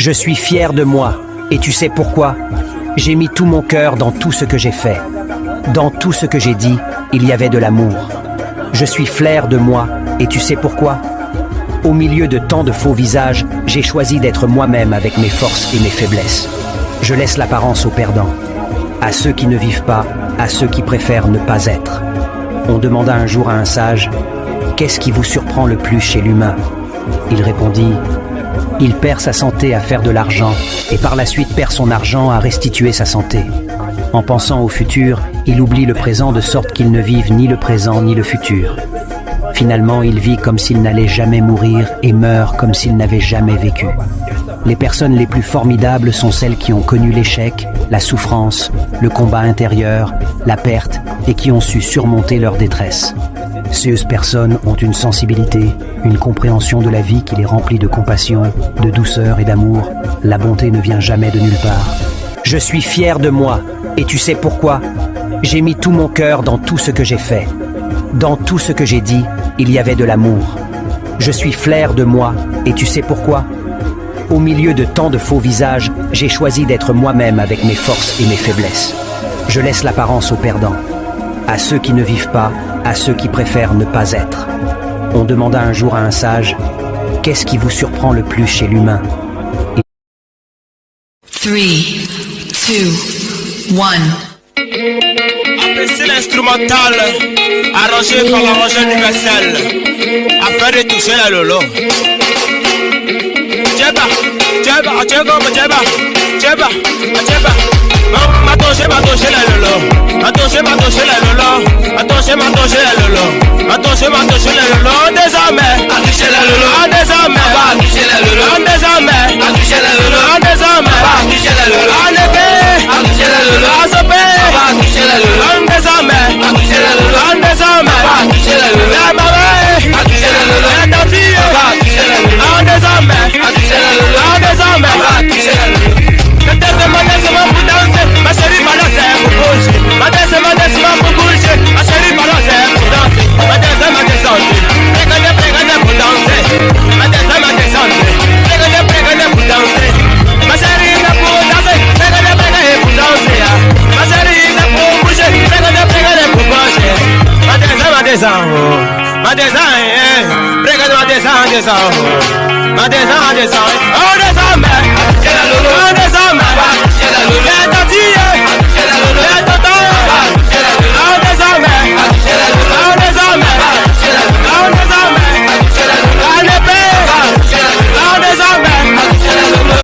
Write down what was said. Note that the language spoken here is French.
Je suis fier de moi. Et tu sais pourquoi? J'ai mis tout mon cœur dans tout ce que j'ai fait. Dans tout ce que j'ai dit, il y avait de l'amour. Je suis fier de moi. Et tu sais pourquoi? Au milieu de tant de faux visages, j'ai choisi d'être moi-même avec mes forces et mes faiblesses. Je laisse l'apparence aux perdants. À ceux qui ne vivent pas, à ceux qui préfèrent ne pas être. On demanda un jour à un sage, « Qu'est-ce qui vous surprend le plus chez l'humain ?» Il répondit, « Il perd sa santé à faire de l'argent et par la suite perd son argent à restituer sa santé. En pensant au futur, il oublie le présent de sorte qu'il ne vive ni le présent ni le futur. Finalement, il vit comme s'il n'allait jamais mourir et meurt comme s'il n'avait jamais vécu. Les personnes les plus formidables sont celles qui ont connu l'échec, la souffrance, le combat intérieur, la perte et qui ont su surmonter leur détresse. Ces personnes ont une sensibilité, une compréhension de la vie qui les remplit de compassion, de douceur et d'amour. La bonté ne vient jamais de nulle part. Je suis fier de moi. Et tu sais pourquoi? J'ai mis tout mon cœur dans tout ce que j'ai fait. Dans tout ce que j'ai dit, il y avait de l'amour. Je suis fier de moi. Et tu sais pourquoi? Au milieu de tant de faux visages, j'ai choisi d'être moi-même avec mes forces et mes faiblesses. Je laisse l'apparence aux perdants. À ceux qui ne vivent pas, à ceux qui préfèrent ne pas être. On demanda un jour à un sage, « Qu'est-ce qui vous surprend le plus chez l'humain ?» 3, 2, 1. C'est l'instrumental arrangé par l'arrangeur universel afin de toucher la lolo. Djeba, djeba, djeba, djeba, djeba, djeba. Ma touché la lolo. Ma touché la lolo. Ma touché la lolo. Ma touché la lolo. Désormais, a touché la lolo. Désormais, va toucher la lolo. Désormais, a touché la lolo. Désormais, va toucher la lolo. En effet, a touché la lolo. En sopé, va toucher la lolo. Désormais, a touché la lolo. Désormais, va toucher la lolo. La maman, a touché la lolo. La fille, va toucher la lolo. Désormais, a touché la lolo. Désormais, va toucher la lolo. Ma chérie balance pour bouger. Ma descend pour bouger. Ma chérie balance pour danser. Ma descend prégane pour danser. Ma descend prégane pour danser. Ma chérie est pour danser. Prégane pour danser. Ma chérie est pour bouger. Prégane pour bouger. Ma descend prégane ma descend. Ma descend